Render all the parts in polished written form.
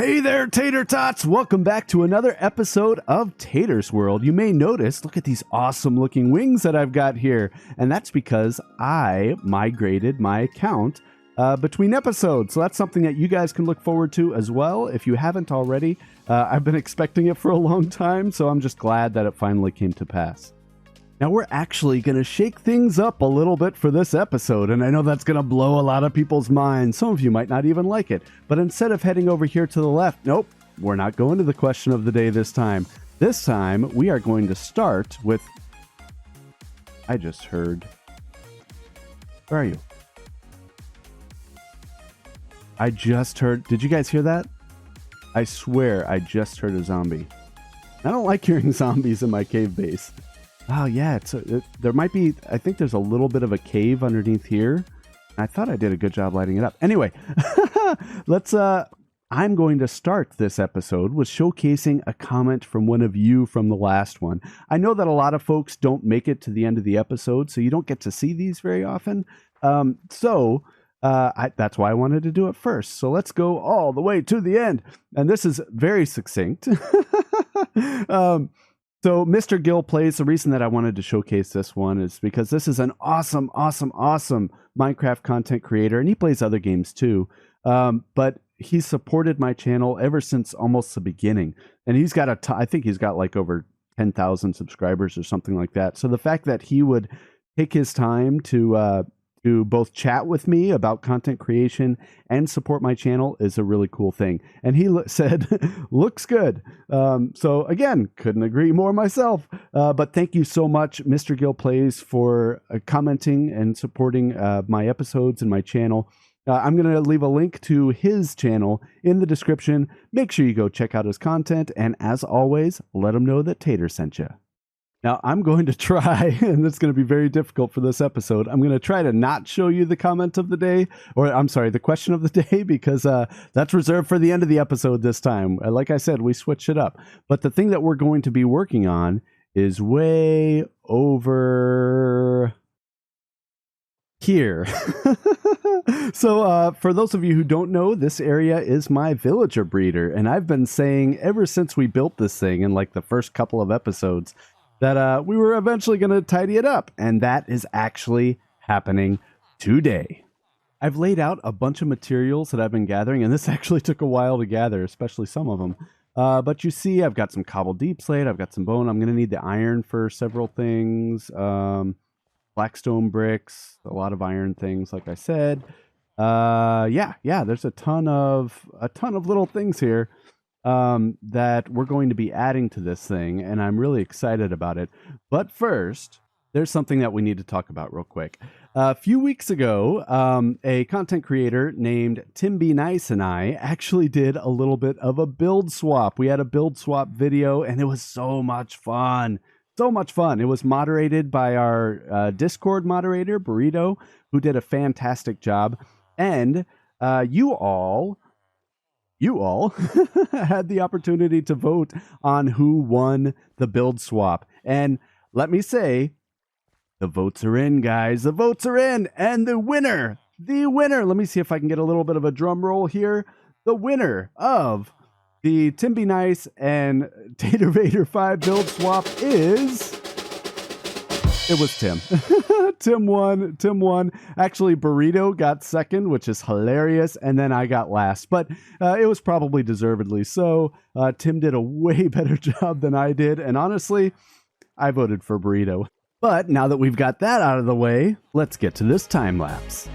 Hey there, Tater Tots! Welcome back to another episode of Tater's World. You may notice, look at these awesome looking wings that I've got here. And that's because I migrated my account between episodes. So that's something that you guys can look forward to as well. If you haven't already, I've been expecting it for a long time, so I'm just glad that it finally came to pass. Now, we're actually going to shake things up a little bit for this episode, and I know that's going to blow a lot of people's minds. Some of you might not even like it. But instead of heading over here to the left, nope, we're not going to the question of the day this time. This time, we are going to start with... I just heard... Where are you? I just heard... Did you guys hear that? I swear I just heard a zombie. I don't like hearing zombies in my cave base. Oh, yeah, there might be, I think there's a little bit of a cave underneath here. I thought I did a good job lighting it up. Anyway, I'm going to start this episode with showcasing a comment from one of you from the last one. I know that a lot of folks don't make it to the end of the episode, so you don't get to see these very often. That's why I wanted to do it first. So let's go all the way to the end. And this is very succinct. So Mr. Gill Plays, the reason that I wanted to showcase this one is because this is an awesome Minecraft content creator, and he plays other games too. But he's supported my channel ever since almost the beginning. And he's got I think he's got like over 10,000 subscribers or something like that. So the fact that he would take his time to both chat with me about content creation and support my channel is a really cool thing. And he said, looks good. So again, couldn't agree more myself. But thank you so much, Mr. Gill Plays, for commenting and supporting my episodes and my channel. I'm going to leave a link to his channel in the description. Make sure you go check out his content. And as always, let him know that Tater sent you. Now, I'm going to try, and it's going to be very difficult for this episode, I'm going to try to not show you the comment of the day, or I'm sorry, the question of the day, because that's reserved for the end of the episode this time. Like I said, we switched it up. But the thing that we're going to be working on is way over here. So for those of you who don't know, this area is my villager breeder, and I've been saying ever since we built this thing in like the first couple of episodes that we were eventually going to tidy it up, and that is actually happening today. I've laid out a bunch of materials that I've been gathering, and this actually took a while to gather, especially some of them. But you see, I've got some cobbled deep slate, I've got some bone, I'm going to need the iron for several things, blackstone bricks, a lot of iron things, like I said. Yeah, there's a ton of little things here that we're going to be adding to this thing, and I'm really excited about it. But first, there's something that we need to talk about real quick. A few weeks ago, a content creator named Tim Be Nice and I actually did a little bit of a build swap. We had a build swap video, and it was so much fun. So much fun. It was moderated by our Discord moderator, Burrito, who did a fantastic job. And you all had the opportunity to vote on who won the build swap. And let me say, the votes are in, guys. The votes are in. And the winner, let me see if I can get a little bit of a drum roll here. The winner of the Tim Be Nice and Tater Vader 5 build swap is... It was Tim. Tim won. Actually, Burrito got second, which is hilarious, and then I got last. But it was probably deservedly so. Tim did a way better job than I did, and honestly, I voted for Burrito. But now that we've got that out of the way, let's get to this time lapse.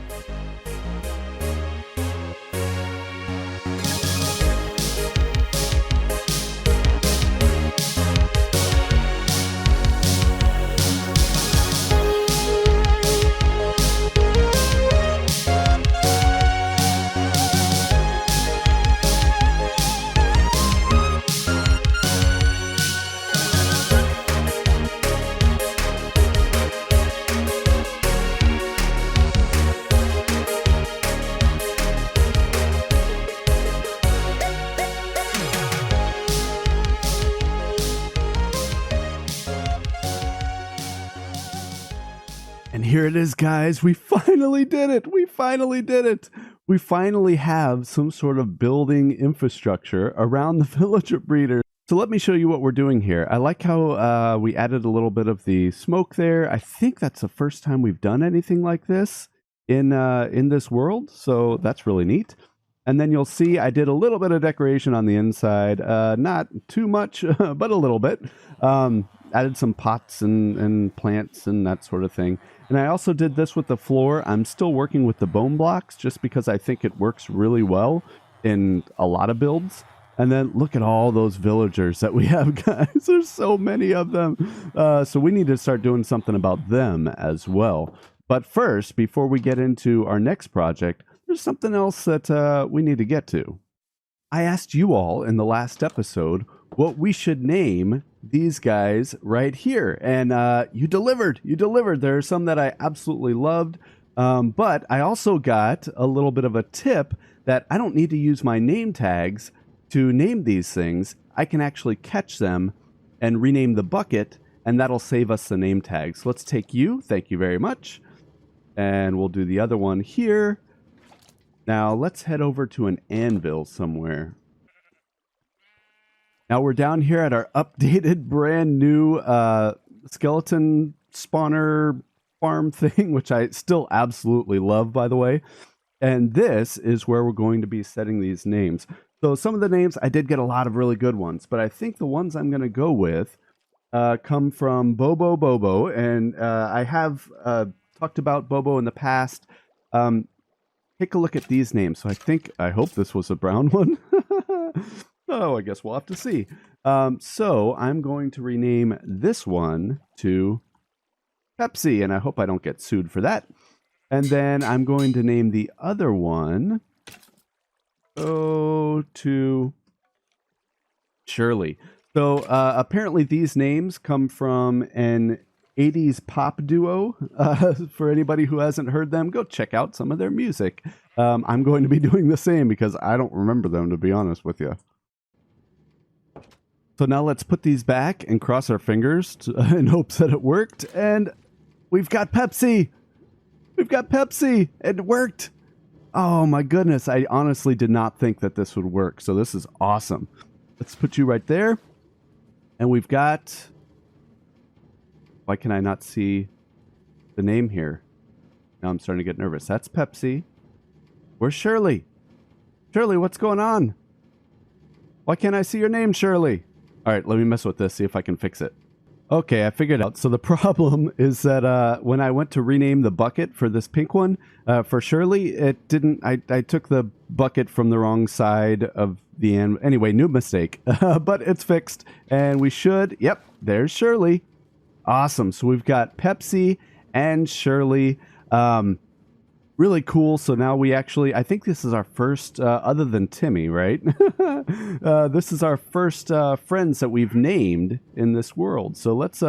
And here it is, guys. We finally did it. we finally have some sort of building infrastructure around the villager breeder. So let me show you what we're doing here. I like how we added a little bit of the smoke there. I think that's the first time we've done anything like this in this world, so that's really neat. And then you'll see I did a little bit of decoration on the inside, not too much, but a little bit. Added some pots and plants and that sort of thing. And I also did this with the floor. I'm still working with the bone blocks just because I think it works really well in a lot of builds. And then look at all those villagers that we have, guys. There's so many of them. So we need to start doing something about them as well. But first, before we get into our next project, there's something else that we need to get to. I asked you all in the last episode what we should name these guys right here. And you delivered. You delivered. There are some that I absolutely loved. But I also got a little bit of a tip that I don't need to use my name tags to name these things. I can actually catch them and rename the bucket, and that'll save us the name tags. Let's take you. Thank you very much. And we'll do the other one here. Now let's head over to an anvil somewhere. Now we're down here at our updated brand new skeleton spawner farm thing, which I still absolutely love, by the way. And this is where we're going to be setting these names. So some of the names, I did get a lot of really good ones, but I think the ones I'm going to go with come from Bobo. And I have talked about Bobo in the past. Take a look at these names. So I hope this was a brown one. Oh, I guess we'll have to see. So I'm going to rename this one to Pepsi, and I hope I don't get sued for that. And then I'm going to name the other one to Shirley. So apparently these names come from an 80s pop duo. For anybody who hasn't heard them, go check out some of their music. I'm going to be doing the same because I don't remember them, to be honest with you. So now let's put these back and cross our fingers in hopes that it worked. And we've got Pepsi. We've got Pepsi. It worked. Oh my goodness. I honestly did not think that this would work. So this is awesome. Let's put you right there. And we've got... Why can I not see the name here? Now I'm starting to get nervous. That's Pepsi. Where's Shirley? Shirley, what's going on? Why can't I see your name, Shirley? All right, let me mess with this, see if I can fix it. Okay, I figured out. So the problem is that when I went to rename the bucket for this pink one, for Shirley, it didn't, I took the bucket from the wrong side of the end. Anyway, new mistake, but it's fixed. And we should, yep, there's Shirley. Awesome. So we've got Pepsi and Shirley. Really cool. So now we actually, I think this is our first, other than Timmy, right? This is our first friends that we've named in this world. So let's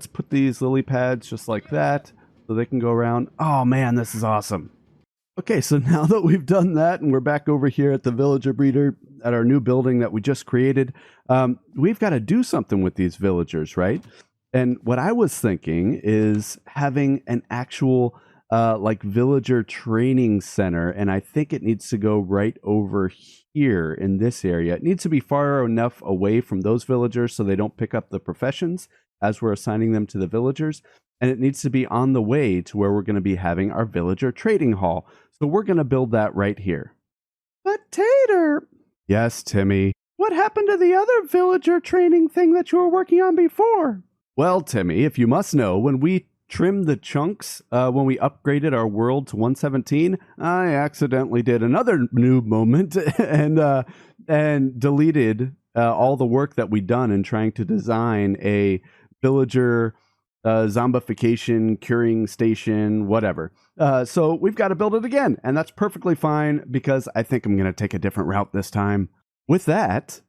put these lily pads just like that so they can go around. Oh man, this is awesome. Okay, so now that we've done that and we're back over here at the villager breeder at our new building that we just created, we've got to do something with these villagers, right? And what I was thinking is having an actual like villager training center, and I think it needs to go right over here in this area. It needs to be far enough away from those villagers so they don't pick up the professions as we're assigning them to the villagers, and it needs to be on the way to where we're going to be having our villager trading hall. So we're going to build that right here. But Tater! Yes, Timmy. What happened to the other villager training thing that you were working on before? Well, Timmy, if you must know, when we trimmed the chunks when we upgraded our world to 117, I accidentally did another noob moment and deleted all the work that we'd done in trying to design a villager zombification curing station, whatever. So we've got to build it again, and that's perfectly fine because I think I'm going to take a different route this time. With that,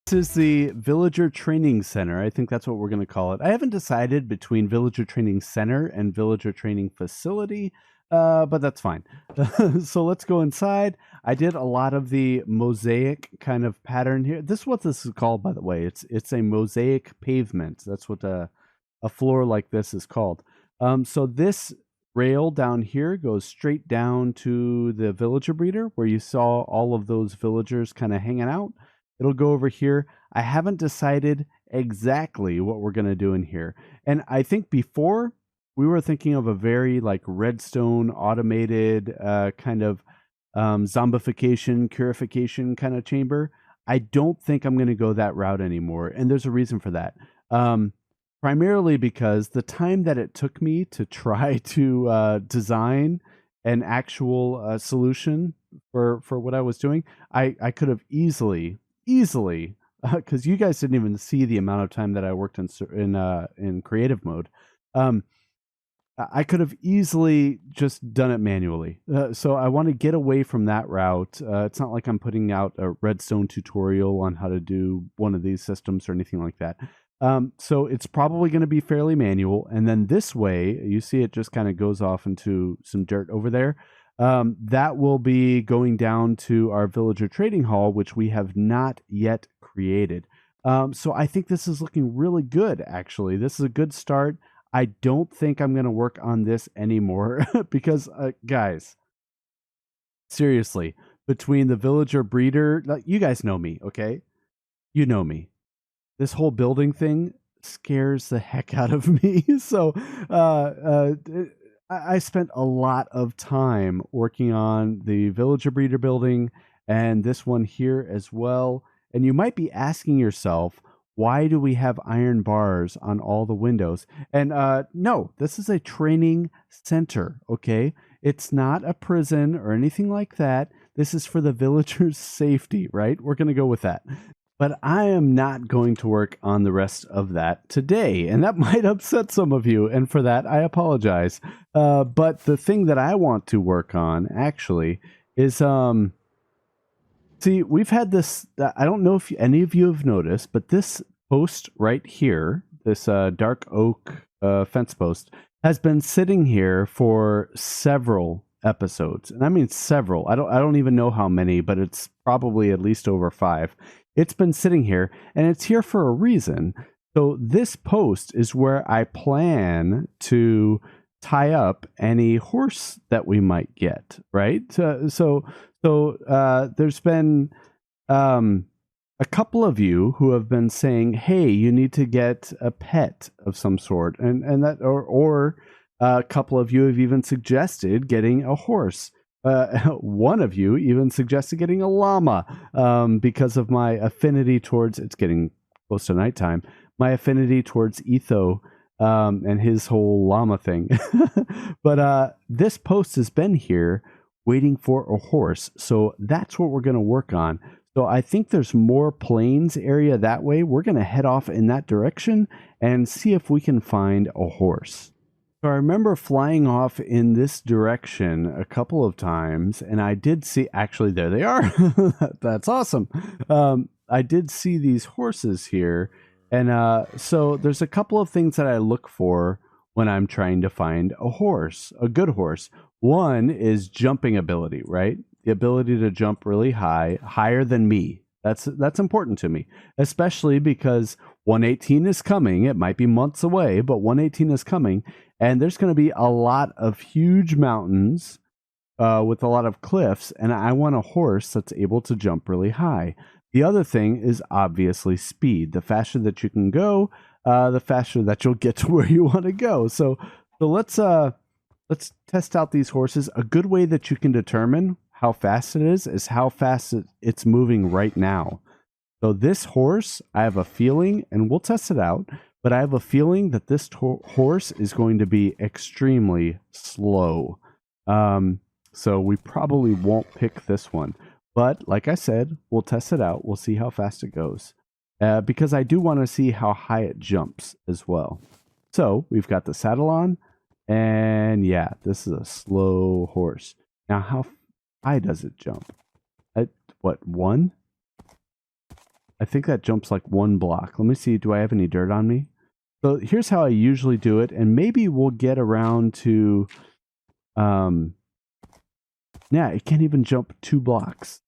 this is the Villager Training Center. I think that's what we're going to call it. I haven't decided between Villager Training Center and Villager Training Facility, but that's fine. So let's go inside. I did a lot of the mosaic kind of pattern here. This is what this is called, by the way. It's a mosaic pavement. That's what a floor like this is called. So this rail down here goes straight down to the villager breeder where you saw all of those villagers kind of hanging out. It'll go over here. I haven't decided exactly what we're going to do in here. And I think before we were thinking of a very like redstone automated kind of zombification, purification kind of chamber. I don't think I'm going to go that route anymore. And there's a reason for that. Primarily because the time that it took me to try to design an actual solution for what I was doing, I could have easily, because you guys didn't even see the amount of time that I worked in creative mode. I could have easily just done it manually. So I want to get away from that route. It's not like I'm putting out a redstone tutorial on how to do one of these systems or anything like that. So it's probably going to be fairly manual. And then this way, you see it just kind of goes off into some dirt over there. That will be going down to our villager trading hall, which we have not yet created. So I think this is looking really good, actually. This is a good start. I don't think I'm going to work on this anymore because, guys, seriously, between the villager breeder, like, you guys know me, okay? You know me. This whole building thing scares the heck out of me. So I spent a lot of time working on the villager breeder building and this one here as well. And you might be asking yourself, why do we have iron bars on all the windows? And no, this is a training center, okay? It's not a prison or anything like that. This is for the villagers' safety, right? We're going to go with that. But I am not going to work on the rest of that today. And that might upset some of you. And for that, I apologize. But the thing that I want to work on, actually, is... See, we've had this, I don't know if any of you have noticed, but this post right here, this dark oak fence post, has been sitting here for several episodes. And I mean several. I don't even know how many, but it's probably at least over 5. It's been sitting here, and it's here for a reason. So this post is where I plan to tie up any horse that we might get, right? So there's been a couple of you who have been saying, "Hey, you need to get a pet of some sort," and that, or a couple of you have even suggested getting a horse. One of you even suggested getting a llama because of my affinity towards. It's getting close to nighttime. My affinity towards Etho. And his whole llama thing. But this post has been here waiting for a horse. So that's what we're going to work on. So I think there's more plains area that way. We're going to head off in that direction and see if we can find a horse. So I remember flying off in this direction a couple of times, and I did see, actually, there they are. That's awesome. I did see these horses here. And so there's a couple of things that I look for when I'm trying to find a horse, a good horse. One is jumping ability, right? The ability to jump really high, higher than me. That's important to me, especially because 118 is coming. It might be months away, but 118 is coming. And there's going to be a lot of huge mountains with a lot of cliffs. And I want a horse that's able to jump really high. The other thing is obviously speed. The faster that you can go, the faster that you'll get to where you want to go. So let's test out these horses. A good way that you can determine how fast it is how fast it's moving right now. So this horse, I have a feeling, and we'll test it out, but I have a feeling that this horse is going to be extremely slow. So we probably won't pick this one. But like I said, we'll test it out. We'll see how fast it goes. Because I do want to see how high it jumps as well. So we've got the saddle on. And yeah, this is a slow horse. Now, how high does it jump? At what, 1? I think that jumps like 1 block. Let me see. Do I have any dirt on me? So here's how I usually do it. And maybe we'll get around to... yeah, it can't even jump 2 blocks.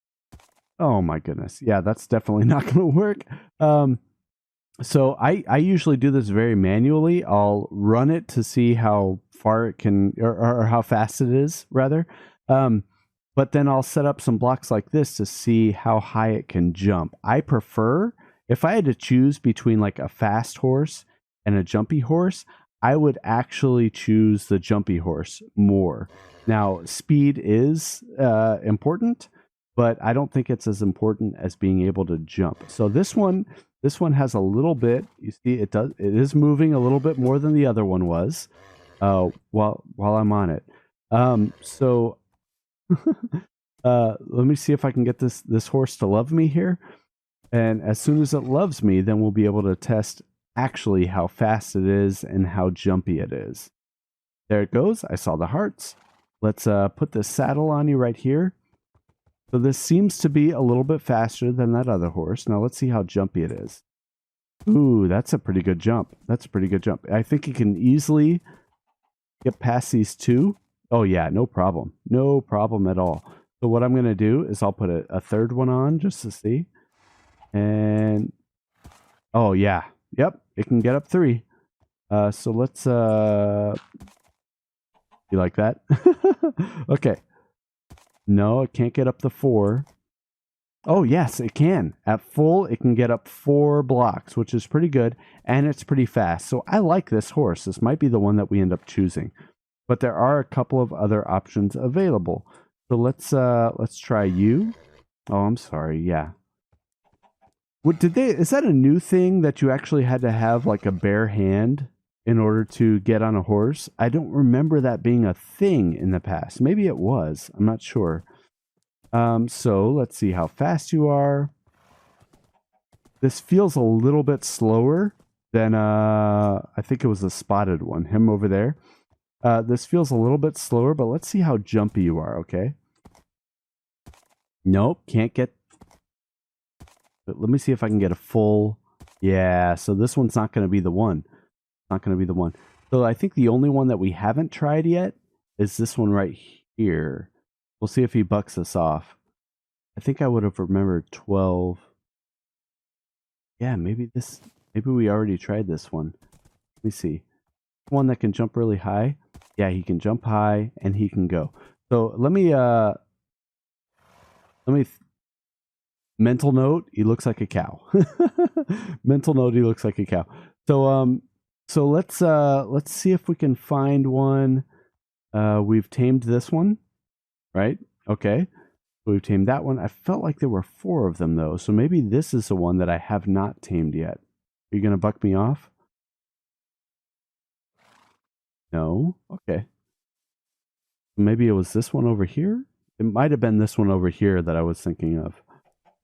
Oh my goodness. Yeah, that's definitely not going to work. So I usually do this very manually. I'll run it to see how far it can, or how fast it is, rather. Um, but then I'll set up some blocks like this to see how high it can jump. I prefer, if I had to choose between like a fast horse and a jumpy horse, I would actually choose the jumpy horse more. Now, speed is important, but I don't think it's as important as being able to jump. So this one has a little bit. You see, it is moving a little bit more than the other one was. While I'm on it. So let me see if I can get this horse to love me here. And as soon as it loves me, then we'll be able to test actually how fast it is and how jumpy it is. There it goes. I saw the hearts. Let's put the saddle on you right here. So this seems to be a little bit faster than that other horse. Now let's see how jumpy it is. Ooh, that's a pretty good jump. That's a pretty good jump. I think you can easily get past these two. Oh yeah, no problem. No problem at all. So what I'm going to do is I'll put a third one on just to see. And oh yeah. Yep, it can get up 3. So let's you like that? Okay. No, it can't get up the 4. Oh, yes, it can. At full, it can get up 4 blocks, which is pretty good, and it's pretty fast. So I like this horse. This might be the one that we end up choosing. But there are a couple of other options available. So let's try you. Oh, I'm sorry. Yeah. Is that a new thing that you actually had to have like a bare hand in order to get on a horse? I don't remember that being a thing in the past. Maybe it was. I'm not sure. So let's see how fast you are. This feels a little bit slower than I think it was the spotted one, him over there. This feels a little bit slower, but let's see how jumpy you are, okay? Nope, can't get. But let me see if I can get a full. Yeah, so this one's not going to be the one. Not going to be the one. So I think the only one that we haven't tried yet is this one right here. We'll see if he bucks us off. I think I would have remembered 12. Yeah, maybe we already tried this one. Let me see. One that can jump really high. Yeah, he can jump high and he can go. So let me mental note, he looks like a cow. Mental note, he looks like a cow. So let's see if we can find one. We've tamed this one, right? Okay. We've tamed that one. I felt like there were 4 of them though. So maybe this is the one that I have not tamed yet. Are you going to buck me off? No. Okay. Maybe it was this one over here. It might have been this one over here that I was thinking of.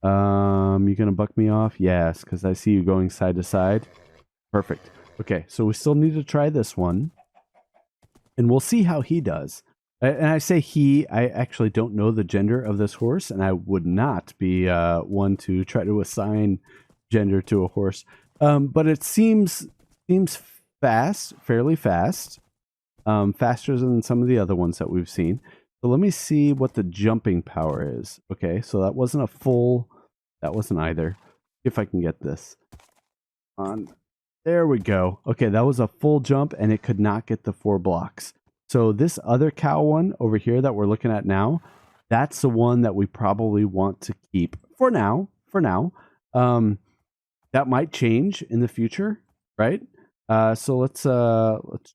You gonna buck me off? Yes, because I see you going side to side. Perfect. Okay, so we still need to try this one. And we'll see how he does. And I say he, I actually don't know the gender of this horse, and I would not be one to try to assign gender to a horse. But it seems fast, fairly fast. Faster than some of the other ones that we've seen. So let me see what the jumping power is. Okay, so that wasn't a full, that wasn't either. See if I can get this on. There we go. Okay, that was a full jump and it could not get the 4 blocks. So this other cow one over here that we're looking at now, that's the one that we probably want to keep for now. That might change in the future, right? So let's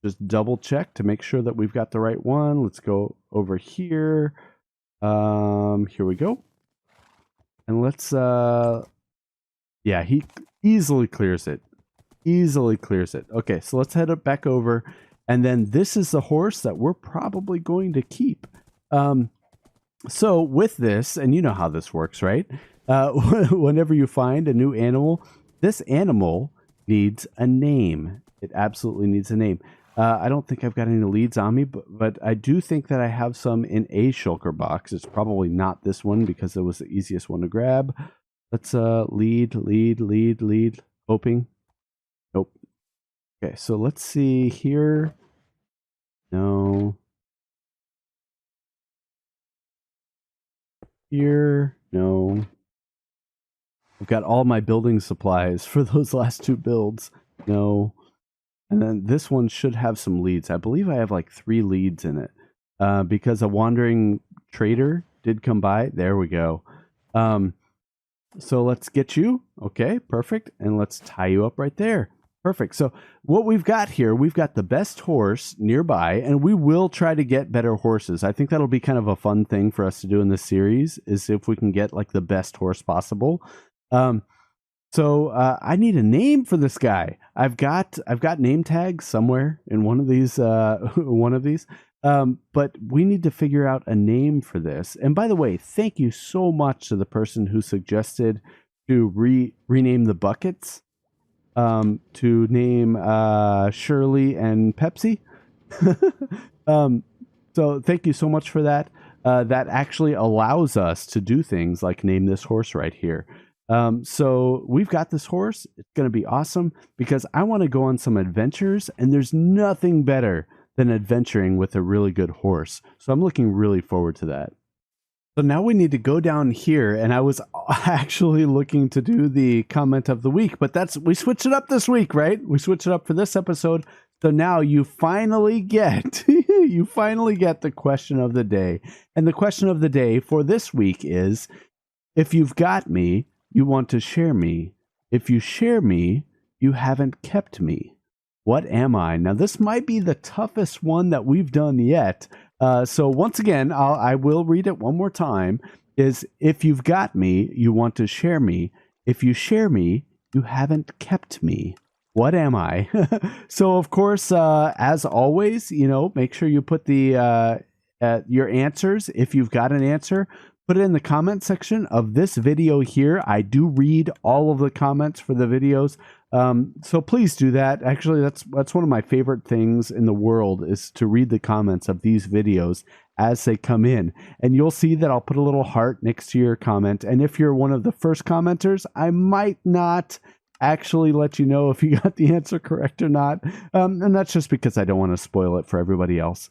just double check to make sure that we've got the right one. Let's go over here. Here we go. And let's yeah, he easily clears it. Easily clears it. Okay, so let's head up back over. And then this is the horse that we're probably going to keep. So with this, and you know how this works, right? Whenever you find a new animal, this animal needs a name. It absolutely needs a name. I don't think I've got any leads on me, but I do think that I have some in a shulker box. It's probably not this one because it was the easiest one to grab. Let's lead, hoping. Nope. Okay, so let's see here. No. Here, no. I've got all my building supplies for those last 2 builds. No. And then this one should have some leads. I believe I have like 3 leads in it. Because a wandering trader did come by. There we go. So let's get you. Okay, perfect. And let's tie you up right there. Perfect. So what we've got here, we've got the best horse nearby, and we will try to get better horses. I think that'll be kind of a fun thing for us to do in this series, is if we can get like the best horse possible. So I need a name for this guy. I've got name tags somewhere in one of these. But we need to figure out a name for this. And by the way, thank you so much to the person who suggested to rename the buckets to name Shirley and Pepsi. So thank you so much for that. That actually allows us to do things like name this horse right here. So we've got this horse. It's going to be awesome because I want to go on some adventures, and there's nothing better than adventuring with a really good horse. So I'm looking really forward to that. So now we need to go down here, and I was actually looking to do the comment of the week, but we switched it up this week, right? We switched it up for this episode. So now you finally get the question of the day. And the question of the day for this week is, if you've got me, you want to share me. If you share me, you haven't kept me. What am I? Now, this might be the toughest one that we've done yet. So once again, I will read it one more time. Is if you've got me, you want to share me. If you share me, you haven't kept me. What am I? So, of course, as always, make sure you put your answers. If you've got an answer, put it in the comment section of this video here. I do read all of the comments for the videos. So please do that. Actually, that's one of my favorite things in the world, is to read the comments of these videos as they come in. And you'll see that I'll put a little heart next to your comment. And if you're one of the first commenters, I might not actually let you know if you got the answer correct or not. And that's just because I don't want to spoil it for everybody else.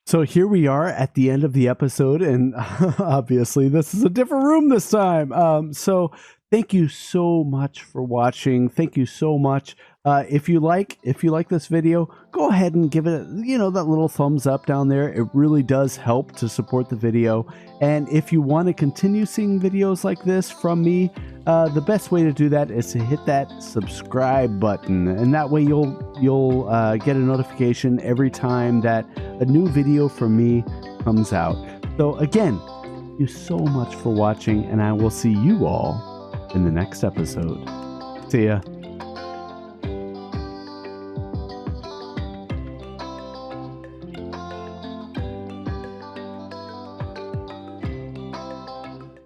So here we are at the end of the episode, and obviously this is a different room this time. So thank you so much for watching. Thank you so much. If you like this video, go ahead and give it, that little thumbs up down there. It really does help to support the video. And if you want to continue seeing videos like this from me, the best way to do that is to hit that subscribe button, and that way you'll get a notification every time that a new video from me comes out. So again, thank you so much for watching, and I will see you all in the next episode. See ya.